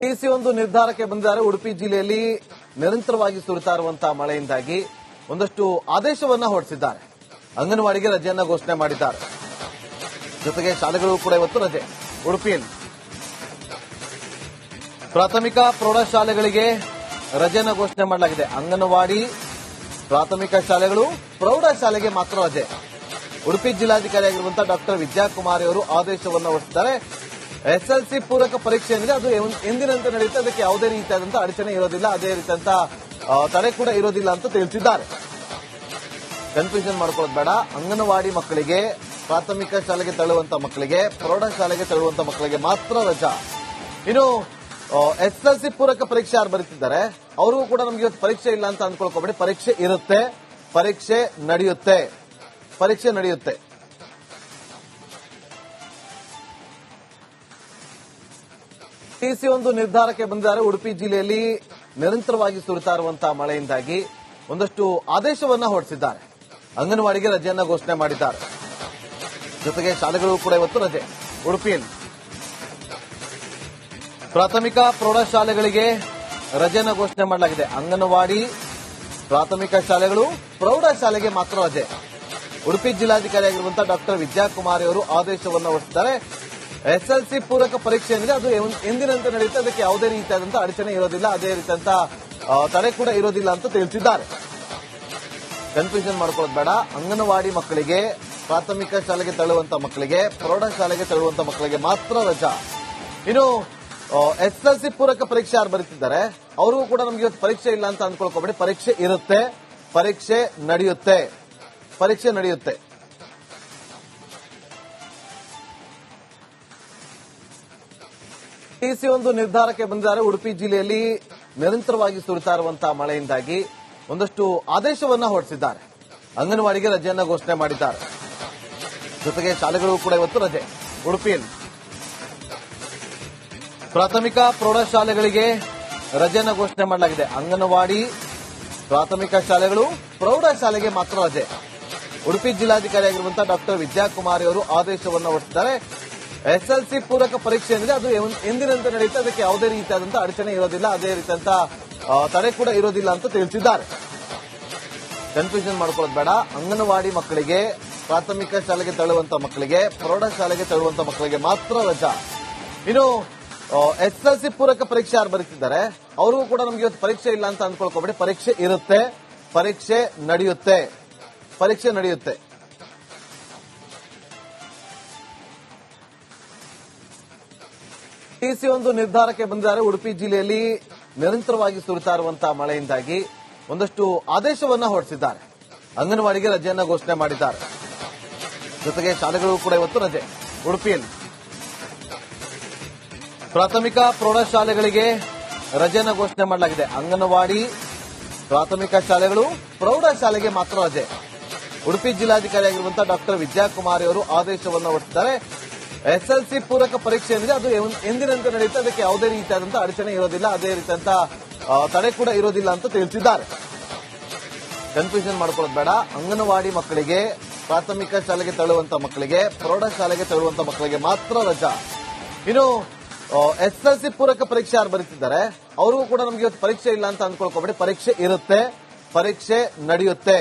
TC ಒಂದು ನಿರ್ಧಾರಕ್ಕೆ ಬಂದಿದ್ದಾರೆ. ಉಡುಪಿ ಜಿಲ್ಲೆಯಲ್ಲಿ ನಿರಂತರವಾಗಿ ಸುರಿತಾ ಇರುವಂತಹ ಮಳೆಯಿಂದಾಗಿ ಒಂದಷ್ಟು ಆದೇಶವನ್ನ ಹೊರಡಿಸಿದ್ದಾರೆ. ಅಂಗನವಾಡಿಗೆ ರಜೆಯನ್ನ ಘೋಷಣೆ ಮಾಡಿದ್ದಾರೆ. ಜೊತೆಗೆ ಶಾಲೆಗಳು ಕೂಡ ಇವತ್ತು ರಜೆ. ಉಡುಪಿಯಲ್ಲಿ ಪ್ರಾಥಮಿಕ ಪ್ರೌಢಶಾಲೆಗಳಿಗೆ ರಜೆಯನ್ನ ಘೋಷಣೆ ಮಾಡಲಾಗಿದೆ. ಅಂಗನವಾಡಿ, ಪ್ರಾಥಮಿಕ ಶಾಲೆಗಳು, ಪ್ರೌಢಶಾಲೆಗೆ ಮಾತ್ರ ರಜೆ. ಉಡುಪಿ ಜಿಲ್ಲಾಧಿಕಾರಿಯಾಗಿರುವಂತಹ ಡಾಕ್ಟರ್ ವಿದ್ಯಾಕುಮಾರಿ ಅವರು ಆದೇಶವನ್ನು ಹೊರಡಿಸಿದ್ದಾರೆ. ಎಸ್ಎಲ್ಸಿ ಪೂರಕ ಪರೀಕ್ಷೆ ಏನಿದೆ ಅದು ಎಂದಿನಂತೆ ನಡೆಯುತ್ತೆ. ಅದಕ್ಕೆ ಯಾವುದೇ ರೀತಿಯಾದಂತಹ ಅಡಚಣೆ ಇರೋದಿಲ್ಲ, ಅದೇ ರೀತಿಯಂತಹ ತಡೆ ಕೂಡ ಇರೋದಿಲ್ಲ ಅಂತ ತಿಳಿಸಿದ್ದಾರೆ. ಕನ್ಫ್ಯೂಷನ್ ಮಾಡ್ಕೊಳ್ಳೋದು ಬೇಡ. ಅಂಗನವಾಡಿ ಮಕ್ಕಳಿಗೆ, ಪ್ರಾಥಮಿಕ ಶಾಲೆಗೆ ತೆರಳುವಂತ ಮಕ್ಕಳಿಗೆ, ಪ್ರೌಢಶಾಲೆಗೆ ತೆರಳುವಂತ ಮಕ್ಕಳಿಗೆ ಮಾತ್ರ ರಜಾ. ಇನ್ನು ಎಸ್ಎಲ್ಸಿ ಪೂರಕ ಪರೀಕ್ಷೆ ಯಾರು ಬರೀತಿದ್ದಾರೆ ಅವ್ರಿಗೂ ಕೂಡ ನಮ್ಗೆ ಇವತ್ತು ಪರೀಕ್ಷೆ ಇಲ್ಲ ಅಂತ ಅಂದ್ಕೊಳ್ಕೋಬೇಡಿ. ಪರೀಕ್ಷೆ ಇರುತ್ತೆ, ಪರೀಕ್ಷೆ ನಡೆಯುತ್ತೆ. ಟಿಸಿ ಒಂದು ನಿರ್ಧಾರಕ್ಕೆ ಬಂದಿದ್ದಾರೆ. ಉಡುಪಿ ಜಿಲ್ಲೆಯಲ್ಲಿ ನಿರಂತರವಾಗಿ ಸುರಿತಾ ಇರುವಂತಹ ಮಳೆಯಿಂದಾಗಿ ಒಂದಷ್ಟು ಆದೇಶವನ್ನ ಹೊರಡಿಸಿದ್ದಾರೆ. ಅಂಗನವಾಡಿಗೆ ರಜೆಯನ್ನ ಘೋಷಣೆ ಮಾಡಿದ್ದಾರೆ. ಜೊತೆಗೆ ಶಾಲೆಗಳು ಕೂಡ ಇವತ್ತು ರಜೆ. ಉಡುಪಿಯಲ್ಲಿ ಪ್ರಾಥಮಿಕ ಪ್ರೌಢಶಾಲೆಗಳಿಗೆ ರಜೆಯನ್ನ ಘೋಷಣೆ ಮಾಡಲಾಗಿದೆ. ಅಂಗನವಾಡಿ, ಪ್ರಾಥಮಿಕ ಶಾಲೆಗಳು, ಪ್ರೌಢಶಾಲೆಗೆ ಮಾತ್ರ ರಜೆ. ಉಡುಪಿ ಜಿಲ್ಲಾಧಿಕಾರಿಯಾಗಿರುವಂತಹ ಡಾಕ್ಟರ್ ವಿದ್ಯಾಕುಮಾರಿ ಅವರು ಆದೇಶವನ್ನು ಹೊರಡಿಸಿದ್ದಾರೆ. ಎಸ್ಎಲ್ಸಿ ಪೂರಕ ಪರೀಕ್ಷೆ ಏನಿದೆ ಅದು ಎಂದಿನಂತೆ ನಡೆಯುತ್ತೆ. ಅದಕ್ಕೆ ಯಾವುದೇ ರೀತಿಯಾದಂತಹ ಅಡಚಣೆ ಇರೋದಿಲ್ಲ, ಅದೇ ರೀತಿಯಂತಹ ತಡೆ ಕೂಡ ಇರೋದಿಲ್ಲ ಅಂತ ತಿಳಿಸಿದ್ದಾರೆ. ಕನ್ಫ್ಯೂಷನ್ ಮಾಡ್ಕೊಳ್ಳೋದು ಬೇಡ. ಅಂಗನವಾಡಿ ಮಕ್ಕಳಿಗೆ, ಪ್ರಾಥಮಿಕ ಶಾಲೆಗೆ ತೆರಳುವಂತ ಮಕ್ಕಳಿಗೆ, ಪ್ರೌಢಶಾಲೆಗೆ ತೆರಳುವಂತ ಮಕ್ಕಳಿಗೆ ಮಾತ್ರ ರಜಾ. ಇನ್ನು ಎಸ್ಎಲ್ಸಿ ಪೂರಕ ಪರೀಕ್ಷೆ ಯಾರು ಬರೀತಿದ್ದಾರೆ ಅವ್ರಿಗೂ ಕೂಡ ನಮ್ಗೆ ಇವತ್ತು ಪರೀಕ್ಷೆ ಇಲ್ಲ ಅಂತ ಅಂದ್ಕೊಳ್ಕೋಬೇಡಿ. ಪರೀಕ್ಷೆ ಇರುತ್ತೆ, ಪರೀಕ್ಷೆ ನಡೆಯುತ್ತೆ. ಟಿಸಿ ಒಂದು ನಿರ್ಧಾರಕ್ಕೆ ಬಂದಿದ್ದಾರೆ. ಉಡುಪಿ ಜಿಲ್ಲೆಯಲ್ಲಿ ನಿರಂತರವಾಗಿ ಸುರಿತಾ ಇರುವಂತಹ ಮಳೆಯಿಂದಾಗಿ ಒಂದಷ್ಟು ಆದೇಶವನ್ನ ಹೊರಡಿಸಿದ್ದಾರೆ. ಅಂಗನವಾಡಿಗೆ ರಜೆಯನ್ನ ಘೋಷಣೆ ಮಾಡಿದ್ದಾರೆ. ಜೊತೆಗೆ ಶಾಲೆಗಳು ಕೂಡ ಇವತ್ತು ರಜೆ. ಉಡುಪಿಯಲ್ಲಿ ಪ್ರಾಥಮಿಕ ಪ್ರೌಢಶಾಲೆಗಳಿಗೆ ರಜೆಯನ್ನ ಘೋಷಣೆ ಮಾಡಲಾಗಿದೆ. ಅಂಗನವಾಡಿ, ಪ್ರಾಥಮಿಕ ಶಾಲೆಗಳು, ಪ್ರೌಢಶಾಲೆಗೆ ಮಾತ್ರ ರಜೆ. ಉಡುಪಿ ಜಿಲ್ಲಾಧಿಕಾರಿಯಾಗಿರುವಂತಹ ಡಾಕ್ಟರ್ ವಿದ್ಯಾಕುಮಾರಿ ಅವರು ಆದೇಶವನ್ನು ಹೊರಡಿಸಿದ್ದಾರೆ. ಎಸ್ಎಲ್ಸಿ ಪೂರಕ ಪರೀಕ್ಷೆ ಏನಿದೆ ಅದು ಎಂದಿನಂತೆ ನಡೆಯುತ್ತೆ. ಅದಕ್ಕೆ ಯಾವುದೇ ರೀತಿಯಾದಂತಹ ಅಡಚಣೆ ಇರೋದಿಲ್ಲ, ಅದೇ ರೀತಿಯಂತಹ ತಡೆ ಕೂಡ ಇರೋದಿಲ್ಲ ಅಂತ ತಿಳಿಸಿದ್ದಾರೆ. ಕನ್ಫ್ಯೂಷನ್ ಮಾಡ್ಕೊಳ್ಳೋದು ಬೇಡ. ಅಂಗನವಾಡಿ ಮಕ್ಕಳಿಗೆ, ಪ್ರಾಥಮಿಕ ಶಾಲೆಗೆ ತೆರಳುವಂತ ಮಕ್ಕಳಿಗೆ, ಪ್ರೌಢಶಾಲೆಗೆ ತೆರಳುವಂತ ಮಕ್ಕಳಿಗೆ ಮಾತ್ರ ರಜಾ. ಇನ್ನು ಎಸ್ಎಲ್ಸಿ ಪೂರಕ ಪರೀಕ್ಷೆ ಯಾರು ಬರೀತಿದ್ದಾರೆ ಅವ್ರಿಗೂ ಕೂಡ ನಮ್ಗೆ ಇವತ್ತು ಪರೀಕ್ಷೆ ಇಲ್ಲ ಅಂತ ಅಂದ್ಕೊಳ್ಕೋಬೇಡಿ. ಪರೀಕ್ಷೆ ಇರುತ್ತೆ, ಪರೀಕ್ಷೆ ನಡೆಯುತ್ತೆ. ಟಿಸಿ ಒಂದು ನಿರ್ಧಾರಕ್ಕೆ ಬಂದಿದ್ದಾರೆ. ಉಡುಪಿ ಜಿಲ್ಲೆಯಲ್ಲಿ ನಿರಂತರವಾಗಿ ಸುರಿತಾ ಇರುವಂತಹ ಮಳೆಯಿಂದಾಗಿ ಒಂದಷ್ಟು ಆದೇಶವನ್ನ ಹೊರಡಿಸಿದ್ದಾರೆ. ಅಂಗನವಾಡಿಗೆ ರಜೆಯನ್ನ ಘೋಷಣೆ ಮಾಡಿದ್ದಾರೆ. ಜೊತೆಗೆ ಶಾಲೆಗಳು ಕೂಡ ಇವತ್ತು ರಜೆ. ಉಡುಪಿಯಲ್ಲಿ ಪ್ರಾಥಮಿಕ ಪ್ರೌಢಶಾಲೆಗಳಿಗೆ ರಜೆಯನ್ನ ಘೋಷಣೆ ಮಾಡಲಾಗಿದೆ. ಅಂಗನವಾಡಿ, ಪ್ರಾಥಮಿಕ ಶಾಲೆಗಳು, ಪ್ರೌಢಶಾಲೆಗೆ ಮಾತ್ರ ರಜೆ. ಉಡುಪಿ ಜಿಲ್ಲಾಧಿಕಾರಿಯಾಗಿರುವಂತಹ ಡಾಕ್ಟರ್ ವಿದ್ಯಾಕುಮಾರಿ ಅವರು ಆದೇಶವನ್ನು ಹೊರಡಿಸಿದ್ದಾರೆ. ಎಸ್ಎಲ್ಸಿ ಪೂರಕ ಪರೀಕ್ಷೆ ಏನಿದೆ ಅದು ಎಂದಿನಂತೆ ನಡೆಯುತ್ತೆ. ಅದಕ್ಕೆ ಯಾವುದೇ ರೀತಿಯಾದಂತಹ ಅಡಚಣೆ ಇರೋದಿಲ್ಲ, ಅದೇ ರೀತಿಯಂತಹ ತಡೆ ಕೂಡ ಇರೋದಿಲ್ಲ ಅಂತ ತಿಳಿಸಿದ್ದಾರೆ. ಕನ್ಫ್ಯೂಷನ್ ಮಾಡ್ಕೊಳ್ಳೋದು ಬೇಡ. ಅಂಗನವಾಡಿ ಮಕ್ಕಳಿಗೆ, ಪ್ರಾಥಮಿಕ ಶಾಲೆಗೆ ತೆರಳುವಂತ ಮಕ್ಕಳಿಗೆ, ಪ್ರೌಢಶಾಲೆಗೆ ತೆರಳುವಂತ ಮಕ್ಕಳಿಗೆ ಮಾತ್ರ ರಜಾ. ಇನ್ನು ಎಸ್ಎಲ್ಸಿ ಪೂರಕ ಪರೀಕ್ಷೆ ಯಾರು ಬರೀತಿದ್ದಾರೆ ಅವ್ರಿಗೂ ಕೂಡ ನಮ್ಗೆ ಇವತ್ತು ಪರೀಕ್ಷೆ ಇಲ್ಲ ಅಂತ ಅಂದ್ಕೊಳ್ಕೋಬೇಡಿ. ಪರೀಕ್ಷೆ ಇರುತ್ತೆ, ಪರೀಕ್ಷೆ ನಡೆಯುತ್ತೆ.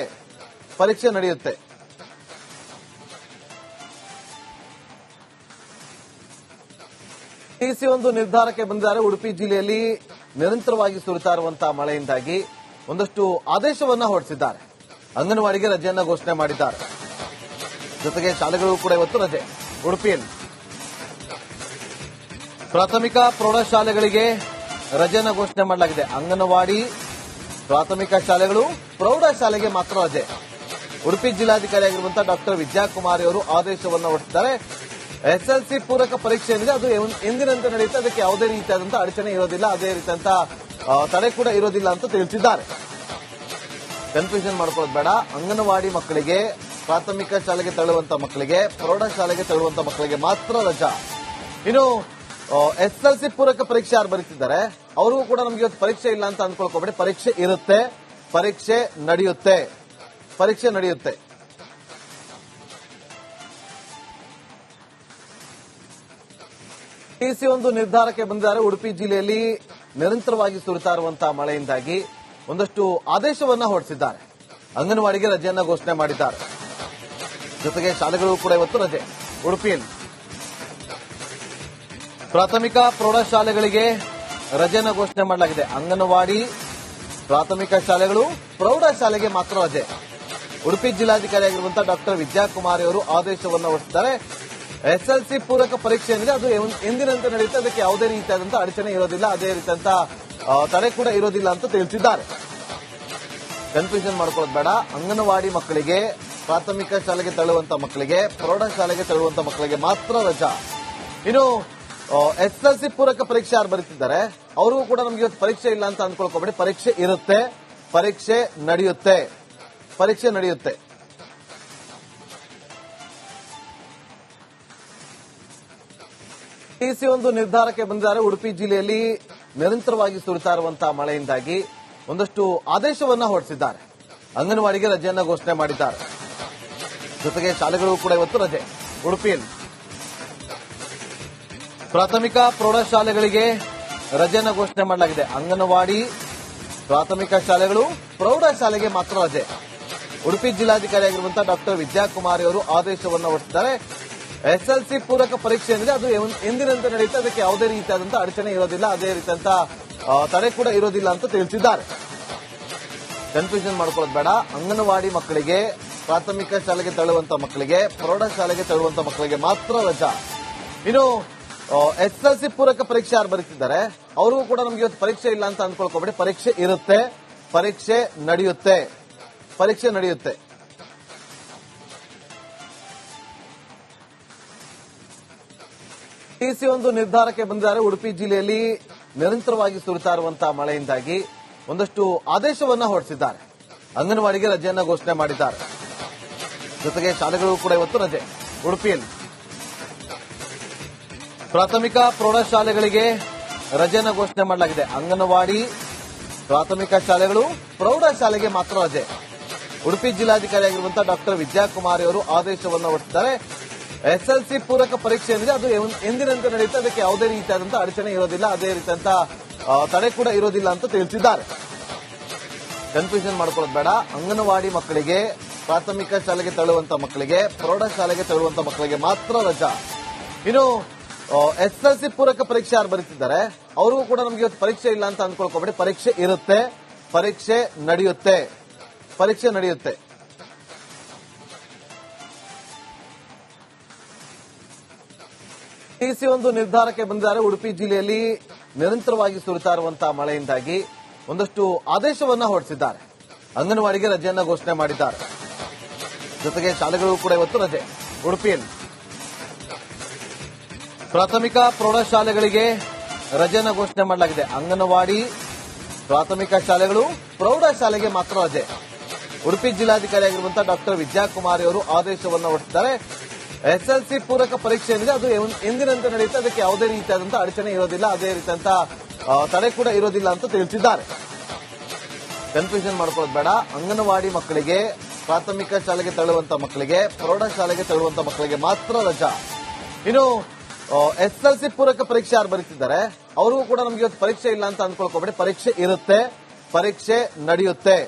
ಟಿಸಿ ಒಂದು ನಿರ್ಧಾರಕ್ಕೆ ಬಂದಿದ್ದಾರೆ. ಉಡುಪಿ ಜಿಲ್ಲೆಯಲ್ಲಿ ನಿರಂತರವಾಗಿ ಸುರಿತಾ ಇರುವಂತಹ ಮಳೆಯಿಂದಾಗಿ ಒಂದಷ್ಟು ಆದೇಶವನ್ನ ಹೊರಡಿಸಿದ್ದಾರೆ. ಅಂಗನವಾಡಿಗೆ ರಜೆಯನ್ನ ಘೋಷಣೆ ಮಾಡಿದ್ದಾರೆ. ಜೊತೆಗೆ ಶಾಲೆಗಳು ಕೂಡ ಇವತ್ತು ರಜೆ. ಉಡುಪಿಯಲ್ಲಿ ಪ್ರಾಥಮಿಕ ಪ್ರೌಢಶಾಲೆಗಳಿಗೆ ರಜೆಯನ್ನ ಘೋಷಣೆ ಮಾಡಲಾಗಿದೆ. ಅಂಗನವಾಡಿ, ಪ್ರಾಥಮಿಕ ಶಾಲೆಗಳು, ಪ್ರೌಢಶಾಲೆಗೆ ಮಾತ್ರ ರಜೆ. ಉಡುಪಿ ಜಿಲ್ಲಾಧಿಕಾರಿಯಾಗಿರುವಂತಹ ಡಾಕ್ಟರ್ ವಿದ್ಯಾಕುಮಾರಿ ಅವರು ಆದೇಶವನ್ನು ಹೊರಡಿಸಿದ್ದಾರೆ. ಎಸ್ಎಲ್ಸಿ ಪೂರಕ ಪರೀಕ್ಷೆ ಏನಿದೆ ಅದು ಎಂದಿನಂತೆ ನಡೆಯುತ್ತೆ. ಅದಕ್ಕೆ ಯಾವುದೇ ರೀತಿಯಾದಂತಹ ಅಡಚಣೆ ಇರೋದಿಲ್ಲ, ಅದೇ ರೀತಿಯಂತಹ ತಡೆ ಕೂಡ ಇರೋದಿಲ್ಲ ಅಂತ ತಿಳಿಸಿದ್ದಾರೆ. ಕನ್ಫ್ಯೂಷನ್ ಮಾಡ್ಕೊಳ್ಳೋದು ಬೇಡ. ಅಂಗನವಾಡಿ ಮಕ್ಕಳಿಗೆ, ಪ್ರಾಥಮಿಕ ಶಾಲೆಗೆ ತೆರಳುವಂತ ಮಕ್ಕಳಿಗೆ, ಪ್ರೌಢಶಾಲೆಗೆ ತೆರಳುವಂತ ಮಕ್ಕಳಿಗೆ ಮಾತ್ರ ರಜಾ. ಇನ್ನು ಎಸ್ಎಲ್ಸಿ ಪೂರಕ ಪರೀಕ್ಷೆ ಯಾರು ಬರೀತಿದ್ದಾರೆ ಅವ್ರಿಗೂ ಕೂಡ ನಮ್ಗೆ ಇವತ್ತು ಪರೀಕ್ಷೆ ಇಲ್ಲ ಅಂತ ಅಂದ್ಕೊಳ್ಕೋಬೇಡಿ. ಪರೀಕ್ಷೆ ಇರುತ್ತೆ, ಪರೀಕ್ಷೆ ನಡೆಯುತ್ತೆ. ಟಿಸಿ ಒಂದು ನಿರ್ಧಾರಕ್ಕೆ ಬಂದಿದ್ದಾರೆ. ಉಡುಪಿ ಜಿಲ್ಲೆಯಲ್ಲಿ ನಿರಂತರವಾಗಿ ಸುರಿತಾ ಇರುವಂತಹ ಮಳೆಯಿಂದಾಗಿ ಒಂದಷ್ಟು ಆದೇಶವನ್ನ ಹೊರಡಿಸಿದ್ದಾರೆ. ಅಂಗನವಾಡಿಗೆ ರಜೆಯನ್ನ ಘೋಷಣೆ ಮಾಡಿದ್ದಾರೆ. ಜೊತೆಗೆ ಶಾಲೆಗಳು ಕೂಡ ಇವತ್ತು ರಜೆ. ಉಡುಪಿಯಲ್ಲಿ ಪ್ರಾಥಮಿಕ ಪ್ರೌಢಶಾಲೆಗಳಿಗೆ ರಜೆಯನ್ನ ಘೋಷಣೆ ಮಾಡಲಾಗಿದೆ. ಅಂಗನವಾಡಿ, ಪ್ರಾಥಮಿಕ ಶಾಲೆಗಳು, ಪ್ರೌಢಶಾಲೆಗೆ ಮಾತ್ರ ರಜೆ. ಉಡುಪಿ ಜಿಲ್ಲಾಧಿಕಾರಿಯಾಗಿರುವಂತಹ ಡಾಕ್ಟರ್ ವಿದ್ಯಾಕುಮಾರಿ ಅವರು ಆದೇಶವನ್ನು ಹೊರಡಿಸಿದ್ದಾರೆ. ಎಸ್ಎಲ್ಸಿ ಪೂರಕ ಪರೀಕ್ಷೆ ಏನಿದೆ ಅದು ಎಂದಿನಂತೆ ನಡೆಯುತ್ತೆ. ಅದಕ್ಕೆ ಯಾವುದೇ ರೀತಿಯಾದಂತಹ ಅಡಚಣೆ ಇರೋದಿಲ್ಲ, ಅದೇ ರೀತಿಯಂತಹ ತಡೆ ಕೂಡ ಇರೋದಿಲ್ಲ ಅಂತ ತಿಳಿಸಿದ್ದಾರೆ. ಕನ್ಫ್ಯೂಷನ್ ಮಾಡ್ಕೊಳ್ಳೋದು ಬೇಡ. ಅಂಗನವಾಡಿ ಮಕ್ಕಳಿಗೆ, ಪ್ರಾಥಮಿಕ ಶಾಲೆಗೆ ತೆರಳುವಂತಹ ಮಕ್ಕಳಿಗೆ, ಪ್ರೌಢಶಾಲೆಗೆ ತೆರಳುವಂತಹ ಮಕ್ಕಳಿಗೆ ಮಾತ್ರ ರಜಾ. ಇನ್ನು ಎಸ್ಎಲ್ಸಿ ಪೂರಕ ಪರೀಕ್ಷೆ ಯಾರು ಬರೀತಿದ್ದಾರೆ ಅವ್ರಿಗೂ ಕೂಡ ನಮ್ಗೆ ಇವತ್ತು ಪರೀಕ್ಷೆ ಇಲ್ಲ ಅಂತ ಅಂದ್ಕೊಳ್ಕೋಬೇಡಿ. ಪರೀಕ್ಷೆ ಇರುತ್ತೆ, ಪರೀಕ್ಷೆ ನಡೆಯುತ್ತೆ. ಟಿಸಿ ಒಂದು ನಿರ್ಧಾರಕ್ಕೆ ಬಂದಿದ್ದಾರೆ. ಉಡುಪಿ ಜಿಲ್ಲೆಯಲ್ಲಿ ನಿರಂತರವಾಗಿ ಸುರಿತಾ ಇರುವಂತಹ ಮಳೆಯಿಂದಾಗಿ ಒಂದಷ್ಟು ಆದೇಶವನ್ನ ಹೊರಡಿಸಿದ್ದಾರೆ. ಅಂಗನವಾಡಿಗೆ ರಜೆಯನ್ನ ಘೋಷಣೆ ಮಾಡಿದ್ದಾರೆ. ಜೊತೆಗೆ ಶಾಲೆಗಳು ಕೂಡ ಇವತ್ತು ರಜೆ. ಉಡುಪಿಯಲ್ಲಿ ಪ್ರಾಥಮಿಕ ಪ್ರೌಢಶಾಲೆಗಳಿಗೆ ರಜೆಯನ್ನ ಘೋಷಣೆ ಮಾಡಲಾಗಿದೆ. ಅಂಗನವಾಡಿ, ಪ್ರಾಥಮಿಕ ಶಾಲೆಗಳು, ಪ್ರೌಢಶಾಲೆಗೆ ಮಾತ್ರ ರಜೆ. ಉಡುಪಿ ಜಿಲ್ಲಾಧಿಕಾರಿಯಾಗಿರುವಂತಹ ಡಾಕ್ಟರ್ ವಿದ್ಯಾಕುಮಾರಿ ಅವರು ಆದೇಶವನ್ನು ಹೊರಡಿಸಿದ್ದಾರೆ. ಎಸ್ಎಲ್ಸಿ ಪೂರಕ ಪರೀಕ್ಷೆ ಏನಿದೆ ಅದು ಎಂದಿನಂತೆ ನಡೆಯುತ್ತೆ. ಅದಕ್ಕೆ ಯಾವುದೇ ರೀತಿಯಾದಂತಹ ಅಡಚಣೆ ಇರೋದಿಲ್ಲ, ಅದೇ ರೀತಿಯಂತಹ ತಡೆ ಕೂಡ ಇರೋದಿಲ್ಲ ಅಂತ ತಿಳಿಸಿದ್ದಾರೆ. ಕನ್ಫ್ಯೂಷನ್ ಮಾಡ್ಕೊಳ್ಳೋದು ಬೇಡ. ಅಂಗನವಾಡಿ ಮಕ್ಕಳಿಗೆ, ಪ್ರಾಥಮಿಕ ಶಾಲೆಗೆ ತೆರಳುವಂತಹ ಮಕ್ಕಳಿಗೆ, ಪ್ರೌಢಶಾಲೆಗೆ ತೆರಳುವಂತಹ ಮಕ್ಕಳಿಗೆ ಮಾತ್ರ ರಜಾ. ಇನ್ನು ಎಸ್ಎಲ್ಸಿ ಪೂರಕ ಪರೀಕ್ಷೆ ಯಾರು ಬರೀತಿದ್ದಾರೆ ಅವ್ರಿಗೂ ಕೂಡ ನಮ್ಗೆ ಇವತ್ತು ಪರೀಕ್ಷೆ ಇಲ್ಲ ಅಂತ ಅಂದ್ಕೊಳ್ಕೋಬೇಡಿ. ಪರೀಕ್ಷೆ ಇರುತ್ತೆ, ಪರೀಕ್ಷೆ ನಡೆಯುತ್ತೆ. ಟಿಸಿ ಒಂದು ನಿರ್ಧಾರಕ್ಕೆ ಬಂದಿದ್ದಾರೆ. ಉಡುಪಿ ಜಿಲ್ಲೆಯಲ್ಲಿ ನಿರಂತರವಾಗಿ ಸುರಿತಾ ಇರುವಂತಹ ಮಳೆಯಿಂದಾಗಿ ಒಂದಷ್ಟು ಆದೇಶವನ್ನ ಹೊರಡಿಸಿದ್ದಾರೆ. ಅಂಗನವಾಡಿಗೆ ರಜೆಯನ್ನ ಘೋಷಣೆ ಮಾಡಿದ್ದಾರೆ. ಜೊತೆಗೆ ಶಾಲೆಗಳು ಕೂಡ ಇವತ್ತು ರಜೆ. ಉಡುಪಿಯಲ್ಲಿ ಪ್ರಾಥಮಿಕ ಪ್ರೌಢಶಾಲೆಗಳಿಗೆ ರಜೆಯನ್ನ ಘೋಷಣೆ ಮಾಡಲಾಗಿದೆ. ಅಂಗನವಾಡಿ, ಪ್ರಾಥಮಿಕ ಶಾಲೆಗಳು, ಪ್ರೌಢಶಾಲೆಗೆ ಮಾತ್ರ ರಜೆ. ಉಡುಪಿ ಜಿಲ್ಲಾಧಿಕಾರಿಯಾಗಿರುವಂತಹ ಡಾಕ್ಟರ್ ವಿದ್ಯಾಕುಮಾರಿ ಅವರು ಆದೇಶವನ್ನು ಹೊರಡಿಸಿದ್ದಾರೆ. ಎಸ್ಎಲ್ಸಿ ಪೂರಕ ಪರೀಕ್ಷೆ ಏನಿದೆ ಅದು ಎಂದಿನಂತೆ ನಡೆಯುತ್ತೆ. ಅದಕ್ಕೆ ಯಾವುದೇ ರೀತಿಯಾದಂತಹ ಅಡಚಣೆ ಇರೋದಿಲ್ಲ, ಅದೇ ರೀತಿಯಂತಹ ತಡೆ ಕೂಡ ಇರೋದಿಲ್ಲ ಅಂತ ತಿಳಿಸಿದ್ದಾರೆ. ಕನ್ಫ್ಯೂಷನ್ ಮಾಡ್ಕೊಳ್ಳೋದು ಬೇಡ. ಅಂಗನವಾಡಿ ಮಕ್ಕಳಿಗೆ, ಪ್ರಾಥಮಿಕ ಶಾಲೆಗೆ ತೆರಳುವಂತಹ ಮಕ್ಕಳಿಗೆ, ಪ್ರೌಢಶಾಲೆಗೆ ತೆರಳುವಂತಹ ಮಕ್ಕಳಿಗೆ ಮಾತ್ರ ರಜಾ. ಇನ್ನು ಎಸ್ಎಲ್ಸಿ ಪೂರಕ ಪರೀಕ್ಷೆ ಯಾರು ಬರೀತಿದ್ದಾರೆ ಅವ್ರಿಗೂ ಕೂಡ ನಮ್ಗೆ ಇವತ್ತು ಪರೀಕ್ಷೆ ಇಲ್ಲ ಅಂತ ಅಂದ್ಕೊಳ್ಕೋಬೇಡಿ. ಪರೀಕ್ಷೆ ಇರುತ್ತೆ, ಪರೀಕ್ಷೆ ನಡೆಯುತ್ತೆ. ಟಿಸಿ ಒಂದು ನಿರ್ಧಾರಕ್ಕೆ ಬಂದಿದ್ದಾರೆ. ಉಡುಪಿ ಜಿಲ್ಲೆಯಲ್ಲಿ ನಿರಂತರವಾಗಿ ಸುರಿತಾ ಇರುವಂತಹ ಮಳೆಯಿಂದಾಗಿ ಒಂದಷ್ಟು ಆದೇಶವನ್ನ ಹೊರಡಿಸಿದ್ದಾರೆ. ಅಂಗನವಾಡಿಗೆ ರಜೆಯನ್ನ ಘೋಷಣೆ ಮಾಡಿದ್ದಾರೆ. ಜೊತೆಗೆ ಶಾಲೆಗಳು ಕೂಡ ಇವತ್ತು ರಜೆ. ಉಡುಪಿಯಲ್ಲಿ ಪ್ರಾಥಮಿಕ ಪ್ರೌಢಶಾಲೆಗಳಿಗೆ ರಜೆಯನ್ನ ಘೋಷಣೆ ಮಾಡಲಾಗಿದೆ. ಅಂಗನವಾಡಿ, ಪ್ರಾಥಮಿಕ ಶಾಲೆಗಳು, ಪ್ರೌಢಶಾಲೆಗೆ ಮಾತ್ರ ರಜೆ. ಉಡುಪಿ ಜಿಲ್ಲಾಧಿಕಾರಿಯಾಗಿರುವಂತಹ ಡಾಕ್ಟರ್ ವಿದ್ಯಾಕುಮಾರಿ ಅವರು ಆದೇಶವನ್ನು ಹೊರಡಿಸಿದ್ದಾರೆ. ಎಸ್ಎಲ್ಸಿ ಪೂರಕ ಪರೀಕ್ಷೆ ಏನಿದೆ ಅದು ಎಂದಿನಂತೆ ನಡೆಯುತ್ತೆ. ಅದಕ್ಕೆ ಯಾವುದೇ ರೀತಿಯಾದಂತಹ ಅಡಚಣೆ ಇರೋದಿಲ್ಲ, ಅದೇ ರೀತಿಯಂತಹ ತಡೆ ಕೂಡ ಇರೋದಿಲ್ಲ ಅಂತ ತಿಳಿಸಿದ್ದಾರೆ. ಕನ್ಫ್ಯೂಷನ್ ಮಾಡ್ಕೊಳ್ಳೋದು ಬೇಡ. ಅಂಗನವಾಡಿ ಮಕ್ಕಳಿಗೆ, ಪ್ರಾಥಮಿಕ ಶಾಲೆಗೆ ತೆರಳುವಂತಹ ಮಕ್ಕಳಿಗೆ, ಪ್ರೌಢಶಾಲೆಗೆ ತೆರಳುವಂತಹ ಮಕ್ಕಳಿಗೆ ಮಾತ್ರ ರಜಾ. ಇನ್ನು ಎಸ್ಎಲ್ಸಿ ಪೂರಕ ಪರೀಕ್ಷೆ ಯಾರು ಬರೀತಿದ್ದಾರೆ ಅವ್ರಿಗೂ ಕೂಡ ನಮ್ಗೆ ಇವತ್ತು ಪರೀಕ್ಷೆ ಇಲ್ಲ ಅಂತ ಅಂದ್ಕೊಳ್ಕೋಬೇಡಿ. ಪರೀಕ್ಷೆ ಇರುತ್ತೆ, ಪರೀಕ್ಷೆ ನಡೆಯುತ್ತೆ.